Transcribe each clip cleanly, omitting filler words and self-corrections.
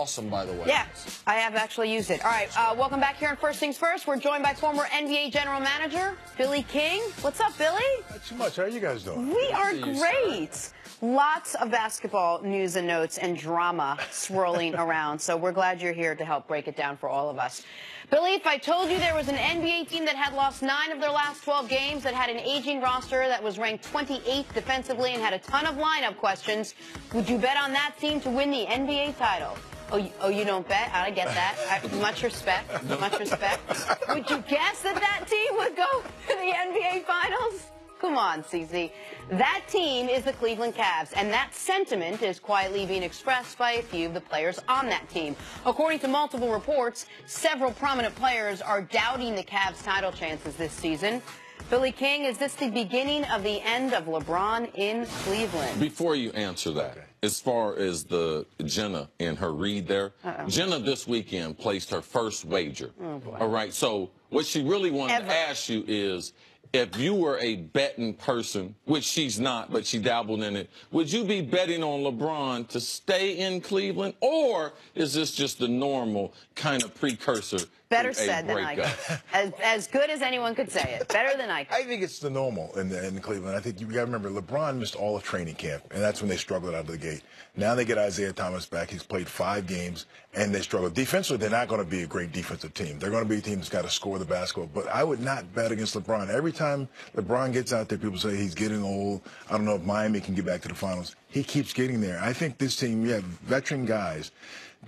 Awesome, by the way. Yeah, I have actually used it. All right, welcome back here on First Things First. We're joined by former NBA General Manager Billy King. What's up, Billy? Not too much. How are you guys doing? We are great. Lots of basketball news and notes and drama swirling around, so we're glad you're here to help break it down for all of us. Billy, if I told you there was an NBA team that had lost 9 of their last 12 games, that had an aging roster, that was ranked 28th defensively and had a ton of lineup questions, would you bet on that team to win the NBA title? Oh, you don't bet? I get that. Much respect. Much respect. Would you guess that that team would go to the NBA Finals? Come on, CC. That team is the Cleveland Cavs, and that sentiment is quietly being expressed by a few of the players on that team. According to multiple reports, several prominent players are doubting the Cavs' title chances this season. Billy King, is this the beginning of the end of LeBron in Cleveland? Before you answer that, as far as the Jenna and her read there, Jenna this weekend placed her first wager. Oh, boy. All right, so what she really wanted to ask you is, if you were a betting person, which she's not, but she dabbled in it, would you be betting on LeBron to stay in Cleveland, or is this just the normal kind of precursor? Better said than I could. As good as anyone could say it. Better than I could. I think it's the normal in Cleveland. I think you got to remember, LeBron missed all of training camp, and that's when they struggled out of the gate. Now they get Isaiah Thomas back. He's played 5 games, and they struggle. Defensively, they're not going to be a great defensive team. They're going to be a team that's got to score the basketball. But I would not bet against LeBron. Every time LeBron gets out there, people say he's getting old. I don't know if Miami can get back to the finals. He keeps getting there. I think this team, you have veteran guys.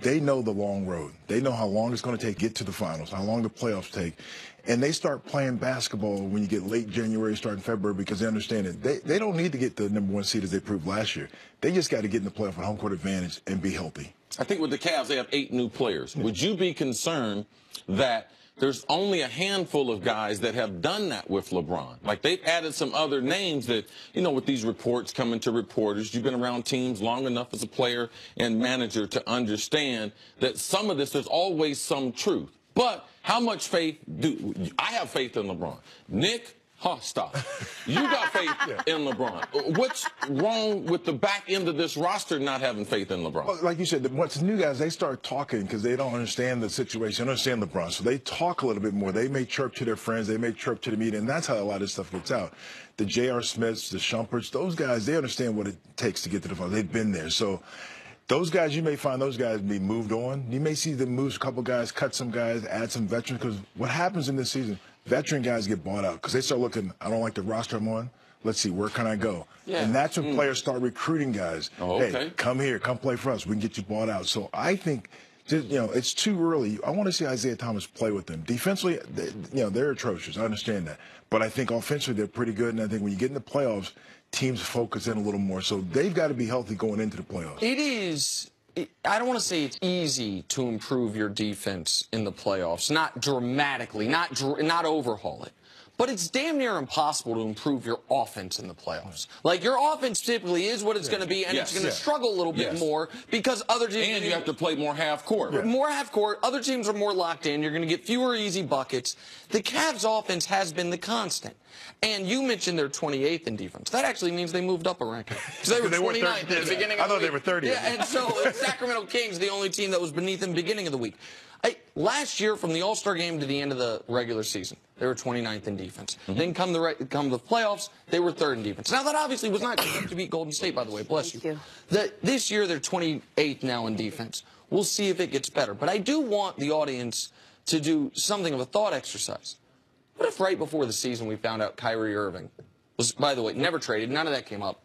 They know the long road. They know how long it's going to take to get to the finals, how long the playoffs take. And they start playing basketball when you get late January, starting February, because they understand it. They don't need to get the #1 seed as they proved last year. They just got to get in the playoff with home court advantage and be healthy. I think with the Cavs, they have 8 new players. Would you be concerned that there's only a handful of guys that have done that with LeBron? Like, they've added some other names that, you know, with these reports coming to reporters, you've been around teams long enough as a player and manager to understand that some of this, there's always some truth. But how much faith do I have faith in LeBron? Nick, stop. You got faith in LeBron. What's wrong with the back end of this roster not having faith in LeBron? Well, like you said, once the new guys, they start talking because they don't understand the situation, they don't understand LeBron. So they talk a little bit more. They may chirp to their friends. They may chirp to the media, and that's how a lot of this stuff gets out. The J.R. Smiths, the Shumperts, those guys, they understand what it takes to get to the finals. They've been there. So those guys, you may find those guys be moved on. You may see them move a couple guys, cut some guys, add some veterans, because what happens in this season, veteran guys get bought out because they start looking, I don't like the roster I'm on. Let's see, where can I go? Yeah. And that's when players start recruiting guys. Oh, okay. Hey, come here, come play for us. We can get you bought out. So I think, you know, it's too early. I want to see Isaiah Thomas play with them. Defensively, they're atrocious. I understand that. But I think offensively, they're pretty good. And I think when you get in the playoffs, teams focus in a little more. So they've got to be healthy going into the playoffs. It is. I don't want to say it's easy to improve your defense in the playoffs. Not dramatically, not overhaul it. But it's damn near impossible to improve your offense in the playoffs. Like, your offense typically is what it's going to be, and it's going to struggle a little bit more because other teams... And you have to play more half-court. More half-court. Other teams are more locked in. You're going to get fewer easy buckets. The Cavs' offense has been the constant. And you mentioned they're 28th in defense. That actually means they moved up a ranking. Because they were 29th at the beginning of the week. I thought they were 30th. Yeah, and so Sacramento Kings, the only team that was beneath them beginning of the week. Last year, from the All-Star game to the end of the regular season, they were 29th in defense. Then come the playoffs, they were 3rd in defense. Now, that obviously was not good to beat Golden State, by the way. Bless you. This year, they're 28th now in defense. We'll see if it gets better. But I do want the audience to do something of a thought exercise. What if right before the season we found out Kyrie Irving was, by the way, never traded, none of that came up,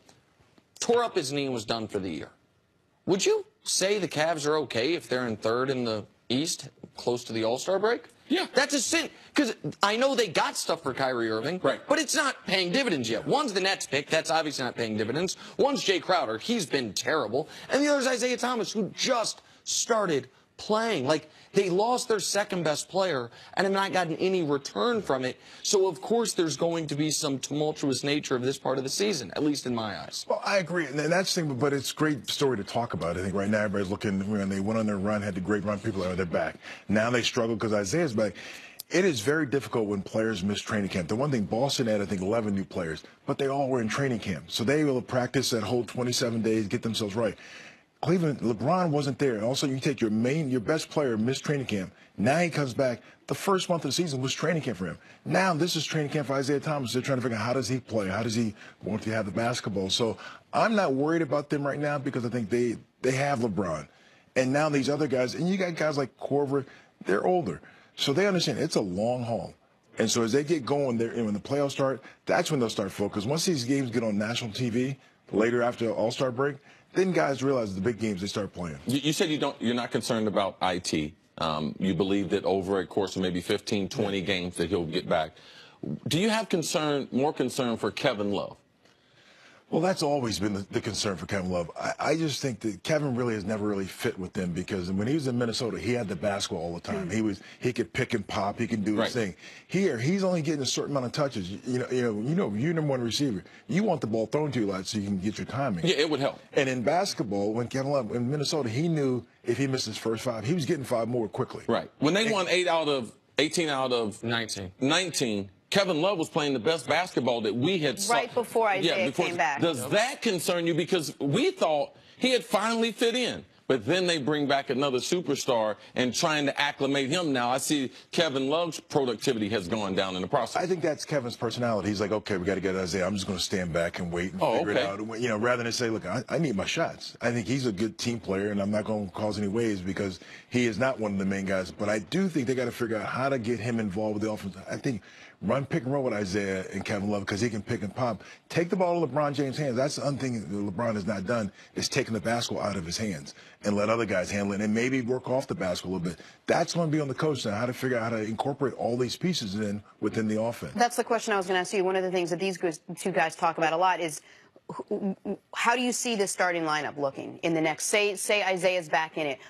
tore up his knee and was done for the year? Would you say the Cavs are okay if they're in 3rd in the East, close to the All-Star break? Yeah. That's a sin. Because I know they got stuff for Kyrie Irving, but it's not paying dividends yet. One's the Nets pick. That's obviously not paying dividends. One's Jay Crowder. He's been terrible. And the other's Isaiah Thomas, who just started playing. Like, they lost their 2nd best player and have not gotten any return from it. So, of course, there's going to be some tumultuous nature of this part of the season, at least in my eyes. Well, I agree. And that's the thing, but it's a great story to talk about. I think right now everybody's looking, when they went on their run, had the great run, people are on their back. Now they struggle because Isaiah's back. It is very difficult when players miss training camp. The one thing, Boston had, I think, 11 new players, but they all were in training camp. So they will practice that whole 27 days, get themselves right. Cleveland, LeBron wasn't there. And also, you take your best player, missed training camp. Now he comes back. The first month of the season was training camp for him. Now this is training camp for Isaiah Thomas. They're trying to figure out how does he play? How does he want to have the basketball? So I'm not worried about them right now because I think they have LeBron. And now these other guys, and you got guys like Korver, they're older. So they understand it's a long haul. And so as they get going, and when the playoffs start, that's when they'll start focus. Once these games get on national TV, later after the All-Star break, then guys realize the big games they start playing. You said you're not concerned about IT. You believe that over a course of maybe 15, 20 games that he'll get back. Do you have more concern for Kevin Love? Well, that's always been the concern for Kevin Love. I just think that Kevin really has never really fit with them because when he was in Minnesota, he had the basketball all the time. He could pick and pop. He can do his thing. Here, he's only getting a certain amount of touches. You're number one receiver. You want the ball thrown to you a lot so you can get your timing. Yeah, it would help. And in basketball, when Kevin Love in Minnesota, he knew if he missed his first 5, he was getting 5 more quickly. Right. When they won 18 out of 19. Kevin Love was playing the best basketball that we had saw. Right before Isaiah came back. Does that concern you? Because we thought he had finally fit in. But then they bring back another superstar and trying to acclimate him now. I see Kevin Love's productivity has gone down in the process. I think that's Kevin's personality. He's like, okay, we got to get Isaiah. I'm just going to stand back and wait and figure it out. Rather than say, look, I need my shots. I think he's a good team player, and I'm not going to cause any waves because he is not one of the main guys. But I do think they got to figure out how to get him involved with the offense. I think run pick and roll with Isaiah and Kevin Love because he can pick and pop. Take the ball to LeBron James' hands. That's the other thing that LeBron has not done is taking the basketball out of his hands and let other guys handle it and maybe work off the basketball a little bit. That's going to be on the coach now, how to figure out how to incorporate all these pieces within the offense. That's the question I was going to ask you. One of the things that these two guys talk about a lot is how do you see the starting lineup looking in the next, say Isaiah's back in it,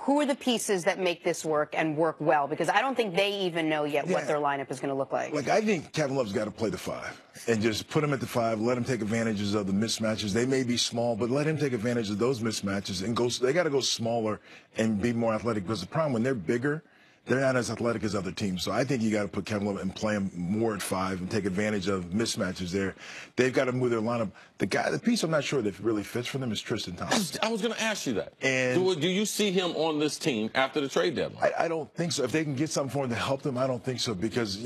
who are the pieces that make this work and work well? Because I don't think they even know yet what their lineup is going to look like. Like, I think Kevin Love's got to play the 5 and just put him at the 5, let him take advantages of the mismatches. They may be small, but let him take advantage of those mismatches and they got to go smaller and be more athletic because the problem when they're bigger, they're not as athletic as other teams. So I think you got to put Kevin Love and play him more at 5 and take advantage of mismatches there. They've got to move their lineup. The piece I'm not sure that really fits for them is Tristan Thompson. I was going to ask you that. And do you see him on this team after the trade deadline? I don't think so. If they can get something for him to help them, I don't think so because,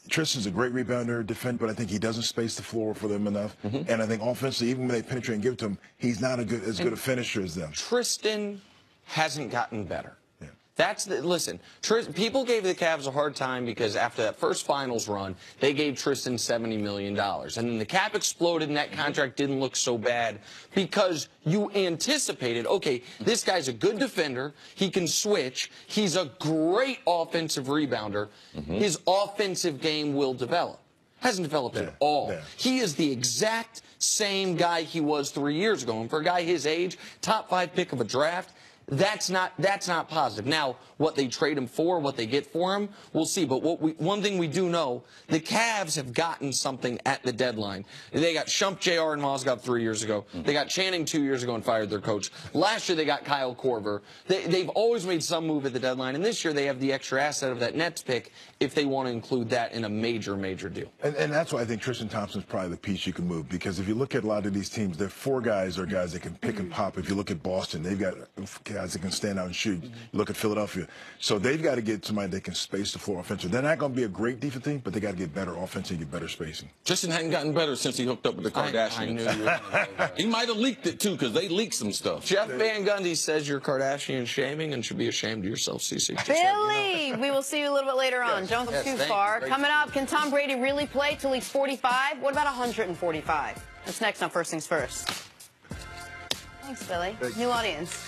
Tristan's a great rebounder, defender, but I think he doesn't space the floor for them enough. And I think offensively, even when they penetrate and give it to him, he's not as good a finisher as them. Tristan hasn't gotten better. Listen, people gave the Cavs a hard time because after that first finals run, they gave Tristan $70 million. And then the cap exploded and that contract didn't look so bad because you anticipated, okay, this guy's a good defender. He can switch. He's a great offensive rebounder. His offensive game will develop. Hasn't developed at all. He is the exact same guy he was 3 years ago. And for a guy his age, top 5 pick of a draft, that's not positive. Now, what they trade him for, what they get for him, we'll see. But one thing we do know, the Cavs have gotten something at the deadline. They got Shump, JR, and Mozgov 3 years ago. They got Channing 2 years ago and fired their coach. Last year, they got Kyle Korver. They've always made some move at the deadline, and this year they have the extra asset of that Nets pick if they want to include that in a major, major deal. And that's why I think Tristan Thompson's probably the piece you can move because if you look at a lot of these teams, their 4 guys are guys that can pick and pop. If you look at Boston, they've got guys that can stand out and shoot. Look at Philadelphia. So they've got to get somebody that can space the floor offensively. They're not going to be a great defensive team, but they got to get better offensively, get better spacing. Tristan hadn't gotten better since he hooked up with the Kardashians. I knew you were going to say that. He might have leaked it, too, because they leaked some stuff. Jeff Van Gundy says you're Kardashian shaming and should be ashamed of yourself, CC. Billy, we will see you a little bit later on. Don't go too far. Coming up, can Tom Brady really play till he's 45? What about 145? That's next on First Things First. Thanks, Billy. New audience.